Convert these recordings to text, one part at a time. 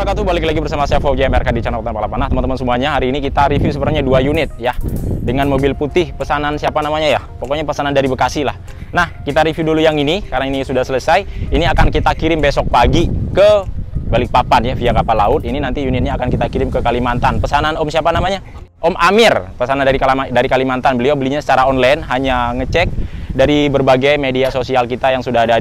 wabarakatuh. Balik lagi bersama saya Fauzi MRK di channel Tanpa Lapan. Nah, teman-teman semuanya, hari ini kita review sebenarnya 2 unit ya. Dengan mobil putih pesanan siapa namanya ya? Pokoknya pesanan dari Bekasi lah. Nah, kita review dulu yang ini karena ini sudah selesai. Ini akan kita kirim besok pagi ke Balikpapan ya via kapal laut. Ini nanti unitnya akan kita kirim ke Kalimantan. Pesanan Om siapa namanya? Om Amir. Pesanan dari Kalimantan. Beliau belinya secara online, hanya ngecek dari berbagai media sosial kita yang sudah ada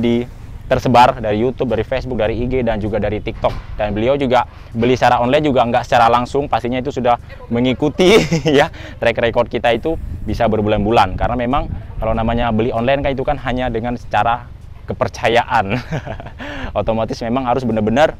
tersebar dari YouTube, dari Facebook, dari IG, dan juga dari TikTok. Dan beliau juga beli secara online, juga nggak secara langsung. Pastinya itu sudah mengikuti ya track record kita itu bisa berbulan-bulan. Karena memang kalau namanya beli online kan itu kan hanya dengan secara kepercayaan. Otomatis memang harus benar-benar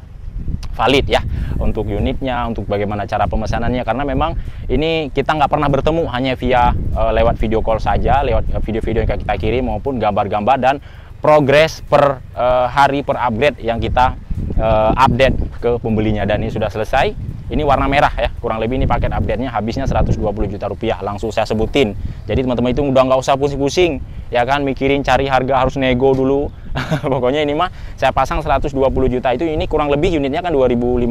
valid ya untuk unitnya, untuk bagaimana cara pemesanannya. Karena memang ini kita nggak pernah bertemu, hanya via lewat video call saja, lewat video-video yang kita kirim maupun gambar-gambar dan progres per hari, per upgrade yang kita update ke pembelinya. Dan ini sudah selesai. Ini warna merah ya, kurang lebih ini paket update-nya habisnya 120 juta rupiah. Langsung saya sebutin. Jadi teman-teman itu udah nggak usah pusing-pusing ya kan, mikirin cari harga harus nego dulu. Pokoknya ini mah saya pasang 120 juta itu. Ini kurang lebih unitnya kan 2015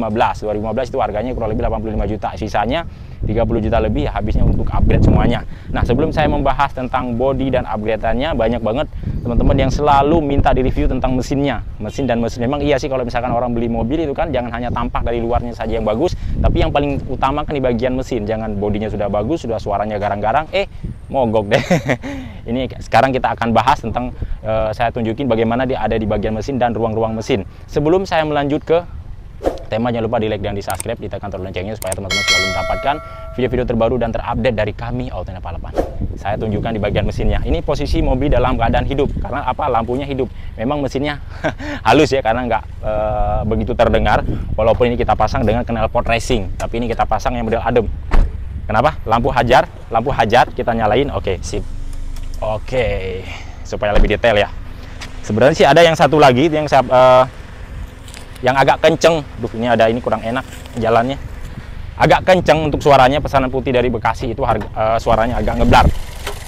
itu harganya kurang lebih 85 juta. Sisanya 30 juta lebih ya habisnya untuk upgrade semuanya. Nah, sebelum saya membahas tentang body dan upgrade-annya, banyak banget teman-teman yang selalu minta di review tentang mesinnya. Mesin memang iya sih, kalau misalkan orang beli mobil itu kan jangan hanya tampak dari luarnya saja yang bagus, tapi yang paling utama kan di bagian mesin. Jangan bodinya sudah bagus, sudah suaranya garang-garang, mogok deh. Ini sekarang kita akan bahas tentang saya tunjukin bagaimana dia ada di bagian mesin dan ruang-ruang mesin. Sebelum saya melanjut ke tema, jangan lupa di like dan di subscribe, ditekan tombol loncengnya supaya teman-teman selalu mendapatkan video-video terbaru dan terupdate dari kami Auto Palapan. Saya tunjukkan di bagian mesinnya. Ini posisi mobil dalam keadaan hidup. Karena apa? Lampunya hidup. Memang mesinnya halus ya, karena nggak begitu terdengar. Walaupun ini kita pasang dengan knalpot racing, tapi ini kita pasang yang model adem. Kenapa? Lampu hajar kita nyalain. Oke, sip. Oke, supaya lebih detail ya. Sebenarnya sih ada yang satu lagi yang saya yang agak kenceng. Duh, ini kurang enak jalannya. Agak kenceng untuk suaranya. Pesanan putih dari Bekasi itu suaranya agak ngeblar.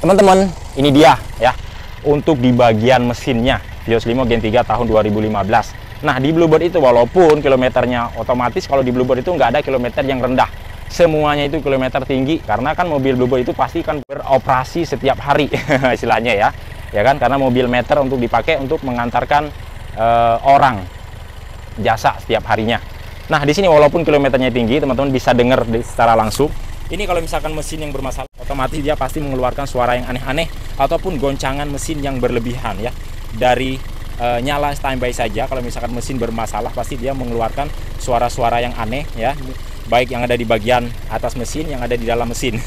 Teman-teman, ini dia ya untuk di bagian mesinnya. Vios Limo Gen 3 tahun 2015. Nah, di Bluebird itu walaupun kilometernya otomatis, kalau di Bluebird itu nggak ada kilometer yang rendah. Semuanya itu kilometer tinggi, karena kan mobil Bluebird itu pasti kan beroperasi setiap hari istilahnya ya. Ya kan, karena mobil meter untuk dipakai untuk mengantarkan orang jasa setiap harinya. Nah, di sini walaupun kilometernya tinggi, teman-teman bisa dengar secara langsung. Ini kalau misalkan mesin yang bermasalah, otomatis dia pasti mengeluarkan suara yang aneh-aneh ataupun goncangan mesin yang berlebihan ya. Dari nyala standby saja, kalau misalkan mesin bermasalah pasti dia mengeluarkan suara-suara yang aneh ya. Baik yang ada di bagian atas mesin, yang ada di dalam mesin.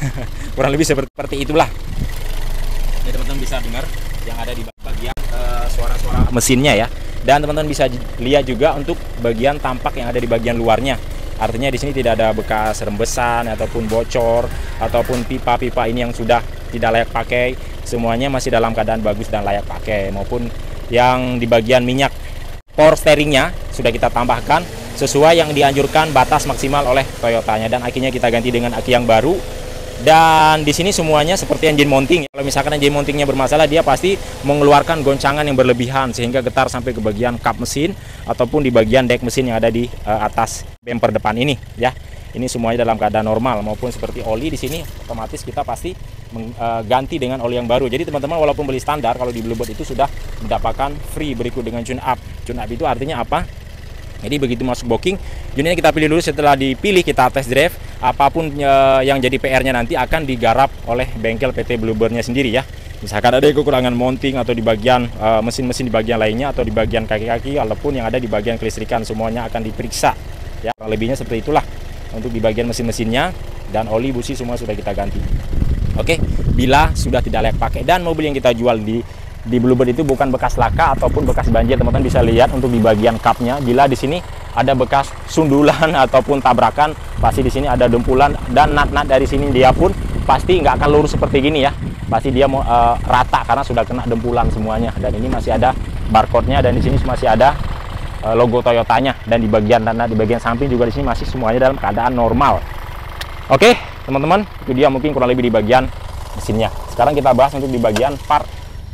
Kurang lebih seperti itulah. Ini teman-teman bisa dengar yang ada di bagian suara-suara mesinnya ya. Dan teman-teman bisa lihat juga untuk bagian tampak yang ada di bagian luarnya. Artinya di sini tidak ada bekas rembesan ataupun bocor ataupun pipa-pipa ini yang sudah tidak layak pakai. Semuanya masih dalam keadaan bagus dan layak pakai. Maupun yang di bagian minyak power steeringnya sudah kita tambahkan sesuai yang dianjurkan batas maksimal oleh Toyotanya, dan akinya kita ganti dengan aki yang baru. Dan di sini semuanya seperti engine mounting. Kalau misalkan engine mountingnya bermasalah, dia pasti mengeluarkan goncangan yang berlebihan sehingga getar sampai ke bagian kap mesin ataupun di bagian dek mesin yang ada di atas bumper depan ini ya. Ini semuanya dalam keadaan normal. Maupun seperti oli di sini otomatis kita pasti ganti dengan oli yang baru. Jadi teman-teman walaupun beli standar, kalau di Bluebird itu sudah mendapatkan free berikut dengan tune up. Tune up itu artinya apa? Jadi begitu masuk booking, unitnya kita pilih dulu. Setelah dipilih kita test drive. Apapun yang jadi PR-nya nanti akan digarap oleh bengkel PT Bluebird-nya sendiri ya. Misalkan ada kekurangan mounting atau di bagian mesin-mesin di bagian lainnya atau di bagian kaki-kaki ataupun yang ada di bagian kelistrikan, semuanya akan diperiksa ya. Lebihnya seperti itulah untuk di bagian mesin-mesinnya, dan oli busi semua sudah kita ganti. Oke, bila sudah tidak layak pakai. Dan mobil yang kita jual di Bluebird itu bukan bekas laka ataupun bekas banjir. Teman-teman bisa lihat untuk di bagian kapnya, bila di sini ada bekas sundulan ataupun tabrakan, pasti di sini ada dempulan, dan nat-nat dari sini dia pun pasti nggak akan lurus seperti gini ya. Pasti dia mau rata karena sudah kena dempulan semuanya. Dan ini masih ada barcode-nya, dan di sini masih ada logo Toyotanya, dan di bagian nat-nat di bagian samping juga di sini masih semuanya dalam keadaan normal. Oke, teman-teman, itu dia mungkin kurang lebih di bagian mesinnya. Sekarang kita bahas untuk di bagian part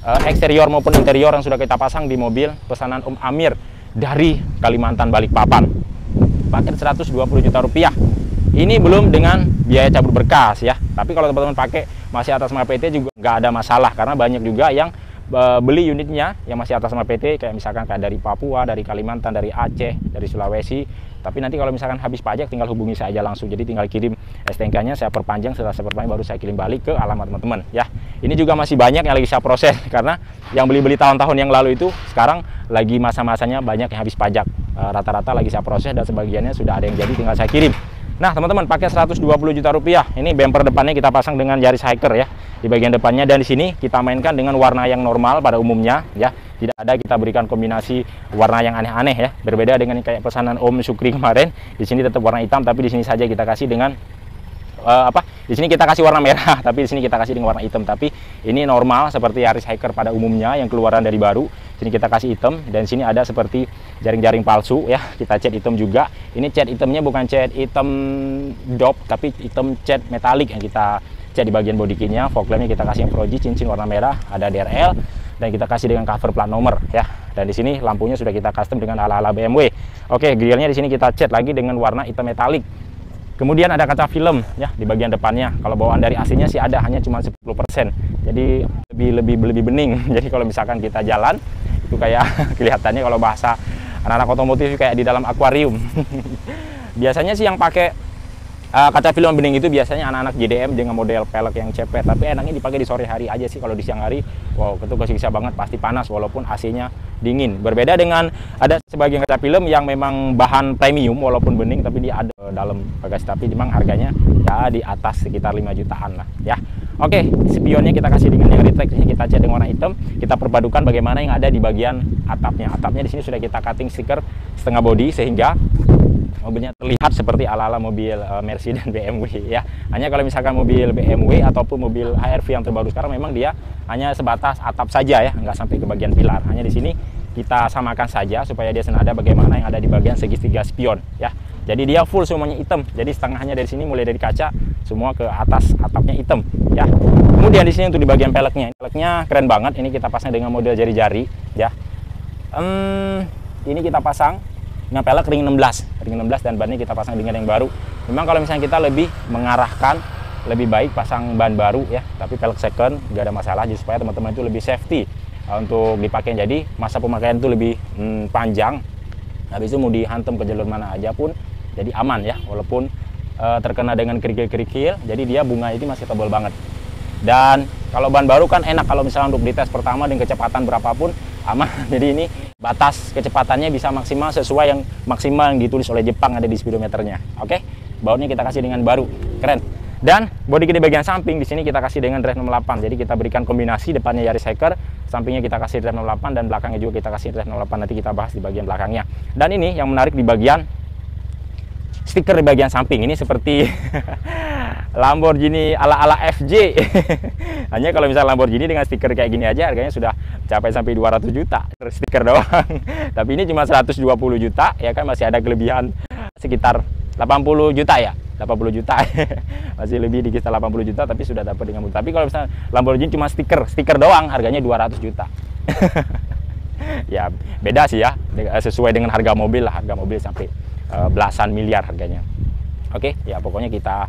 eksterior maupun interior yang sudah kita pasang di mobil pesanan Om Amir dari Kalimantan Balikpapan. paket 120 juta rupiah. Ini belum dengan biaya cabut berkas ya. Tapi kalau teman-teman pakai masih atas nama PT juga nggak ada masalah, karena banyak juga yang beli unitnya yang masih atas nama PT, kayak misalkan kayak dari Papua, dari Kalimantan, dari Aceh, dari Sulawesi. Tapi nanti kalau misalkan habis pajak tinggal hubungi saya aja langsung. Jadi tinggal kirim STNK-nya, saya perpanjang, setelah saya perpanjang baru saya kirim balik ke alamat teman-teman ya. Ini juga masih banyak yang lagi saya proses karena yang beli-beli tahun-tahun yang lalu itu sekarang lagi masa-masanya banyak yang habis pajak. Rata-rata lagi saya proses dan sebagiannya sudah ada yang jadi, tinggal saya kirim. Nah teman-teman, pakai 120 juta rupiah. Ini bumper depannya kita pasang dengan Yaris Hiker ya di bagian depannya, dan di sini kita mainkan dengan warna yang normal pada umumnya ya. Tidak ada kita berikan kombinasi warna yang aneh-aneh ya. Berbeda dengan kayak pesanan Om Sukri kemarin. Di sini tetap warna hitam, tapi di sini saja kita kasih dengan di sini kita kasih warna merah, tapi di sini kita kasih dengan warna hitam. Tapi ini normal seperti Yaris Hiker pada umumnya yang keluaran dari baru. Sini kita kasih hitam, dan sini ada seperti jaring-jaring palsu ya. Kita cat hitam juga. Ini cat hitamnya bukan cat hitam dop, tapi hitam cat metalik yang kita cat di bagian body kitnya. Fog lampnya kita kasih yang Proji, cincin warna merah, ada DRL, dan kita kasih dengan cover plat nomor ya. Dan di sini lampunya sudah kita custom dengan ala-ala BMW. Oke, grillnya di sini kita cat lagi dengan warna hitam metalik. Kemudian ada kaca film ya di bagian depannya. Kalau bawaan dari AC-nya sih ada, hanya cuma 10%. Jadi lebih bening. Jadi kalau misalkan kita jalan itu kayak kelihatannya, kalau bahasa anak-anak otomotif kayak di dalam akuarium. Biasanya sih yang pakai kaca film bening itu biasanya anak-anak JDM dengan model pelek yang cepet, tapi enaknya dipakai di sore hari aja sih. Kalau di siang hari, wow, itu kesiksa banget, pasti panas walaupun AC-nya dingin. Berbeda dengan ada sebagian kaca film yang memang bahan premium walaupun bening, tapi dia ada dalam bagasi, tapi memang harganya ya di atas sekitar 5 jutaan lah ya. Oke, spionnya kita kasih dengan yang refleks, kita cat dengan warna hitam. Kita perpadukan bagaimana yang ada di bagian atapnya. Atapnya di sini sudah kita cutting stiker setengah body sehingga mobilnya terlihat seperti ala-ala mobil Mercy dan BMW ya. Hanya kalau misalkan mobil BMW ataupun mobil HR-V yang terbaru sekarang memang dia hanya sebatas atap saja ya, nggak sampai ke bagian pilar. Hanya di sini kita samakan saja supaya dia senada bagaimana yang ada di bagian segitiga spion ya. Jadi dia full semuanya hitam. Jadi setengahnya dari sini mulai dari kaca semua ke atas atapnya hitam ya. Kemudian di sini untuk di bagian peleknya. Peleknya keren banget. Ini kita pasang dengan model jari-jari ya. Ini kita pasang dengan pelek ring 16 dan bannya kita pasang dengan yang baru. Memang kalau misalnya kita lebih mengarahkan lebih baik pasang ban baru ya, tapi pelek second nggak ada masalah, jadi supaya teman-teman itu lebih safety untuk dipakai. Jadi masa pemakaian itu lebih panjang. Habis itu mau dihantam ke jalur mana aja pun jadi aman ya, walaupun terkena dengan kerikil-kerikil, jadi dia bunga ini masih tebal banget. Dan kalau ban baru kan enak, kalau misalnya untuk dites pertama dengan kecepatan berapapun aman. Jadi ini batas kecepatannya bisa maksimal sesuai yang maksimal yang ditulis oleh Jepang ada di speedometernya. Oke, bautnya kita kasih dengan baru, keren. Dan bodi di bagian samping di sini kita kasih dengan drive 68. Jadi kita berikan kombinasi, depannya Yaris Hiker, sampingnya kita kasih drive 68, dan belakangnya juga kita kasih drive 08. Nanti kita bahas di bagian belakangnya. Dan ini yang menarik di bagian stiker di bagian samping ini seperti Lamborghini ala-ala FJ. Hanya kalau misalnya Lamborghini dengan stiker kayak gini aja harganya sudah capai sampai 200 juta stiker doang. Tapi ini cuma 120 juta ya kan, masih ada kelebihan sekitar 80 juta ya. 80 juta masih lebih dikit 80 juta, tapi sudah dapat dengan mudah. Tapi kalau misalnya Lamborghini cuma stiker doang harganya 200 juta. Ya beda sih ya, sesuai dengan harga mobil lah. Harga mobil sampai belasan miliar harganya. Oke ya, pokoknya kita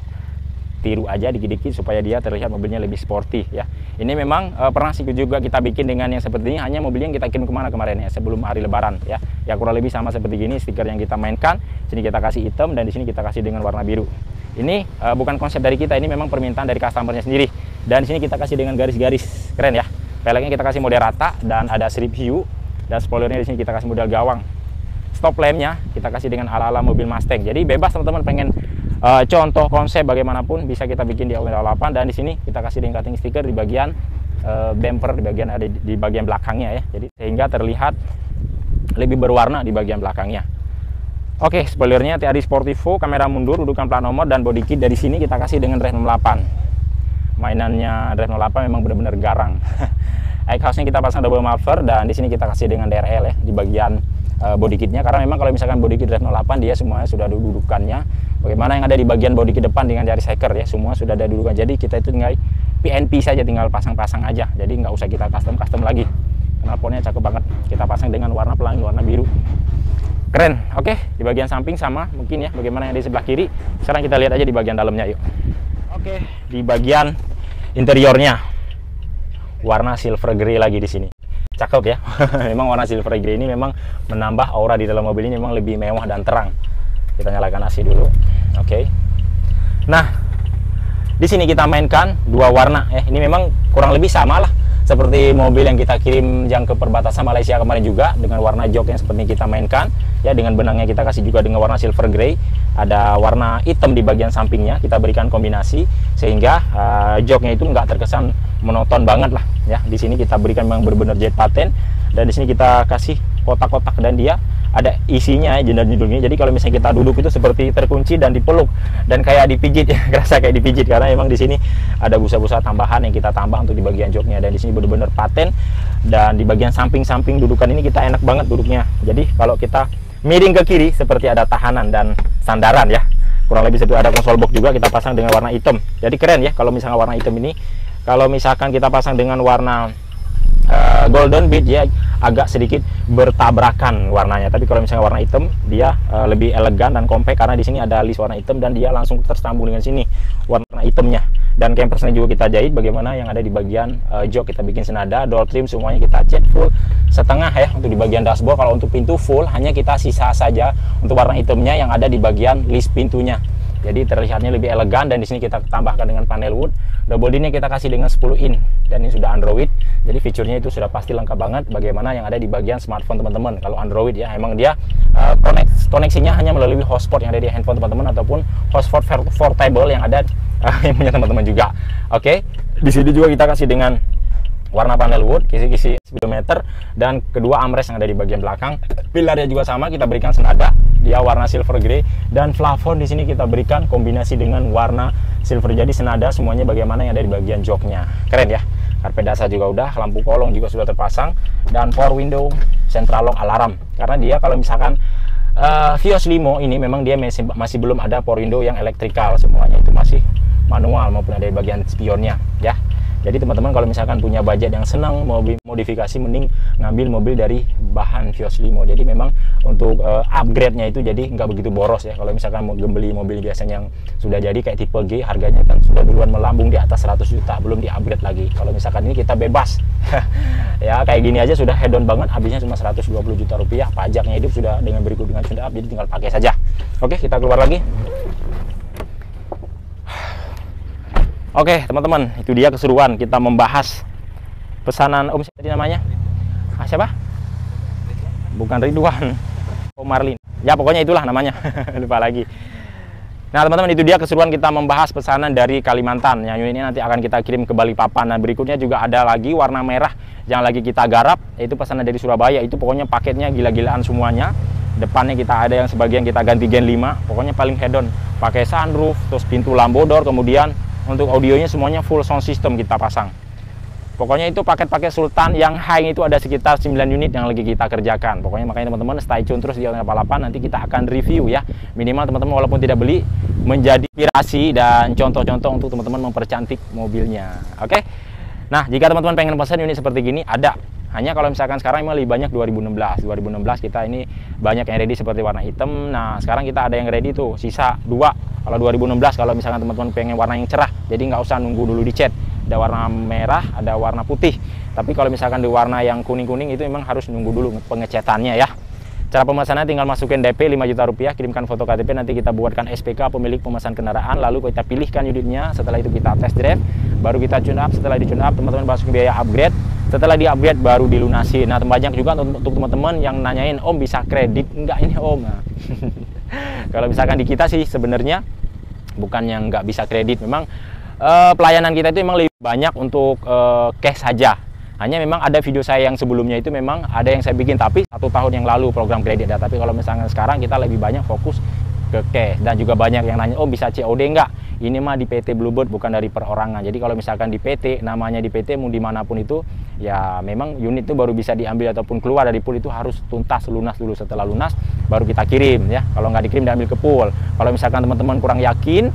tiru aja dikit-dikit supaya dia terlihat mobilnya lebih sporty ya. Ini memang pernah sih juga kita bikin dengan yang seperti ini, hanya mobilnya yang kita kirim kemana kemarin ya, sebelum hari lebaran ya. Ya kurang lebih sama seperti gini stiker yang kita mainkan. Sini kita kasih hitam dan di sini kita kasih dengan warna biru. Ini bukan konsep dari kita, ini memang permintaan dari customernya sendiri. Dan di sini kita kasih dengan garis-garis, keren ya. Peleknya kita kasih model rata dan ada strip hiu, dan spoilernya di sini kita kasih model gawang. Stop lampnya kita kasih dengan ala-ala mobil Mustang. Jadi bebas teman-teman pengen contoh konsep bagaimanapun bisa kita bikin di Awil 8. Dan di sini kita kasih dengan cutting stiker di bagian bumper, di bagian ada di bagian belakangnya ya. Jadi sehingga terlihat lebih berwarna di bagian belakangnya. Oke, spoilernya TRD Sportivo, kamera mundur, dudukan plat nomor, dan body kit dari sini kita kasih dengan drive 08. Mainannya drive 08 memang benar-benar garang. Exhaust-nya kita pasang double muffler, dan di sini kita kasih dengan DRL ya di bagian body kitnya, karena memang kalau misalkan body kit drive 08 dia semuanya sudah ada dudukannya. Bagaimana yang ada di bagian body kit depan dengan Yaris Hiker ya, semua sudah ada dudukan. Jadi kita itu tinggal PNP saja, tinggal pasang-pasang aja. Jadi nggak usah kita custom lagi. Knalpotnya cakep banget. Kita pasang dengan warna pelangi, warna biru. Keren. Oke, di bagian samping sama mungkin ya, bagaimana yang di sebelah kiri. Sekarang kita lihat aja di bagian dalamnya yuk. Oke, di bagian interiornya warna silver grey lagi di sini. Cakep ya. Memang warna silver grey ini memang menambah aura di dalam mobil ini memang lebih mewah dan terang. Kita nyalakan AC dulu. Oke. Nah, di sini kita mainkan dua warna. Ini memang kurang lebih sama lah seperti mobil yang kita kirim yang ke perbatasan Malaysia kemarin juga, dengan warna jok yang seperti kita mainkan ya, dengan benangnya kita kasih juga dengan warna silver grey. Ada warna hitam di bagian sampingnya, kita berikan kombinasi sehingga joknya itu nggak terkesan monoton banget lah ya. Di sini kita berikan memang benar-benar jet paten, dan di sini kita kasih kotak-kotak dan dia ada isinya ya, jendul-jendulnya. Jadi kalau misalnya kita duduk itu seperti terkunci dan dipeluk dan kayak dipijit ya, kerasa kayak dipijit, karena memang di sini ada busa-busa tambahan yang kita tambah untuk di bagian joknya. Dan di sini benar-benar paten, dan di bagian samping-samping dudukan ini kita enak banget duduknya. Jadi kalau kita miring ke kiri seperti ada tahanan dan sandaran ya. Kurang lebih seperti ada konsol box juga kita pasang dengan warna hitam. Jadi keren ya kalau misalnya warna hitam ini. Kalau misalkan kita pasang dengan warna golden bead ya, agak sedikit bertabrakan warnanya. Tapi kalau misalnya warna hitam dia lebih elegan dan compact, karena di sini ada list warna hitam dan dia langsung tersambung dengan sini warna hitamnya. Dan campersnya juga kita jahit bagaimana yang ada di bagian jok, kita bikin senada, door trim semuanya kita cat full setengah ya untuk di bagian dashboard. Kalau untuk pintu full, hanya kita sisa saja untuk warna hitamnya yang ada di bagian list pintunya. Jadi terlihatnya lebih elegan, dan di sini kita tambahkan dengan panel wood. Double D-nya kita kasih dengan 10 in, dan ini sudah Android. Jadi fiturnya itu sudah pasti lengkap banget bagaimana yang ada di bagian smartphone teman-teman. Kalau Android ya, emang dia koneksinya hanya melalui hotspot yang ada di handphone teman-teman, ataupun hotspot portable yang ada yang punya teman-teman juga. Oke, di sini juga kita kasih dengan warna panel wood, kisi-kisi speedometer, dan kedua armrest yang ada di bagian belakang. Pilarnya juga sama, kita berikan senada, dia warna silver grey, dan plafon di sini kita berikan kombinasi dengan warna silver. Jadi senada semuanya bagaimana yang ada di bagian joknya. Keren ya. Karpet dasar juga udah, lampu kolong juga sudah terpasang, dan power window, central lock, alarm. Karena dia kalau misalkan Vios Limo ini memang dia masih belum ada power window yang elektrikal, semuanya itu masih manual maupun ada di bagian spionnya ya. Jadi teman-teman kalau misalkan punya budget yang senang mobil modifikasi, mending ngambil mobil dari bahan Vios Limo. Jadi memang untuk upgrade-nya itu jadi nggak begitu boros ya. Kalau misalkan mau beli mobil biasanya yang sudah jadi kayak tipe G, harganya kan sudah duluan melambung di atas 100 juta, belum di-upgrade lagi. Kalau misalkan ini kita bebas ya, kayak gini aja sudah head on banget, habisnya cuma 120 juta rupiah. Pajaknya hidup sudah dengan berikut dengan sudah up, jadi tinggal pakai saja. Oke, kita keluar lagi. Oke teman-teman, itu dia keseruan kita membahas pesanan Om siapa namanya? Siapa? Bukan Ridwan, Om Marlin. Ya pokoknya itulah namanya, lupa lagi. Nah teman-teman, itu dia keseruan kita membahas pesanan dari Kalimantan. Yang unit ini nanti akan kita kirim ke Balikpapan. Nah berikutnya juga ada lagi warna merah yang lagi kita garap, yaitu pesanan dari Surabaya. Itu pokoknya paketnya gila-gilaan semuanya. Depannya kita ada yang sebagian kita ganti Gen 5, pokoknya paling head on, pakai sunroof, terus pintu lambodor, kemudian untuk audionya semuanya full sound system kita pasang. Pokoknya itu paket-paket Sultan yang high itu ada sekitar 9 unit yang lagi kita kerjakan. Pokoknya makanya teman-teman stay tune terus di Channel 88, nanti kita akan review ya. Minimal teman-teman walaupun tidak beli, menjadi inspirasi dan contoh-contoh untuk teman-teman mempercantik mobilnya. Oke. Nah, jika teman-teman pengen pesan unit seperti gini, ada. Hanya kalau misalkan sekarang memang lebih banyak 2016 kita ini banyak yang ready seperti warna hitam. Nah sekarang kita ada yang ready tuh sisa 2 kalau 2016. Kalau misalkan teman-teman pengen warna yang cerah, jadi nggak usah nunggu dulu dicat. Ada warna merah, ada warna putih. Tapi kalau misalkan di warna yang kuning-kuning itu memang harus nunggu dulu pengecetannya ya. Cara pemesanan tinggal masukin DP 5 juta rupiah, kirimkan foto KTP, nanti kita buatkan SPK pemilik pemesan kendaraan, lalu kita pilihkan unitnya. Setelah itu kita test drive, baru kita tune up. Setelah di tune up, teman-teman masukin biaya upgrade. Setelah di upgrade baru dilunasi. Nah banyak juga untuk teman-teman yang nanyain, Om bisa kredit enggak ini Om? Nah, kalau misalkan di kita sih sebenarnya bukan yang nggak bisa kredit, memang pelayanan kita itu memang lebih banyak untuk cash saja. Hanya memang ada video saya yang sebelumnya itu memang ada yang saya bikin, tapi 1 tahun yang lalu program kredit ya. Tapi kalau misalnya sekarang kita lebih banyak fokus ke cash. Dan juga banyak yang nanya, oh bisa COD enggak? Ini mah di PT Bluebird, bukan dari perorangan. Jadi kalau misalkan di PT, namanya di PT mau dimanapun itu, ya memang unit itu baru bisa diambil ataupun keluar dari pool itu harus tuntas, lunas dulu. Setelah lunas baru kita kirim ya. Kalau nggak dikirim diambil ke pool. Kalau misalkan teman-teman kurang yakin,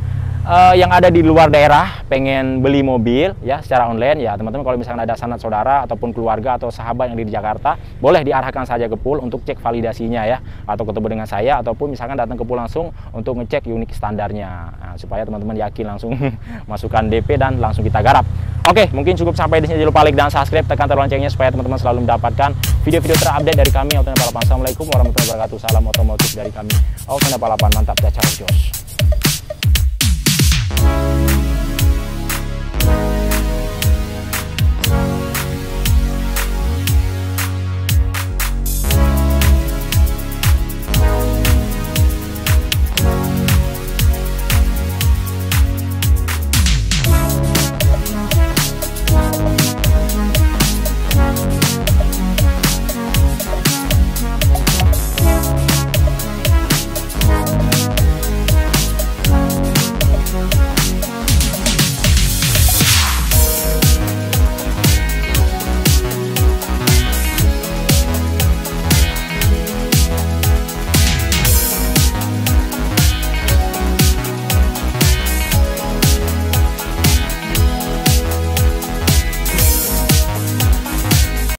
yang ada di luar daerah pengen beli mobil ya secara online ya teman-teman, kalau misalkan ada sanak saudara ataupun keluarga atau sahabat yang di Jakarta, boleh diarahkan saja ke pool untuk cek validasinya ya, atau ketemu dengan saya ataupun misalkan datang ke pool langsung untuk ngecek unit standarnya. Nah, supaya teman-teman yakin langsung masukkan DP dan langsung kita garap. Oke, mungkin cukup sampai di sini. Jangan lupa like dan subscribe, tekan tombol loncengnya supaya teman-teman selalu mendapatkan video-video terupdate dari kami Auto Balapan. Assalamualaikum warahmatullahi wabarakatuh. Salam otomotif dari kami Auto Balapan, mantap, ciao jos.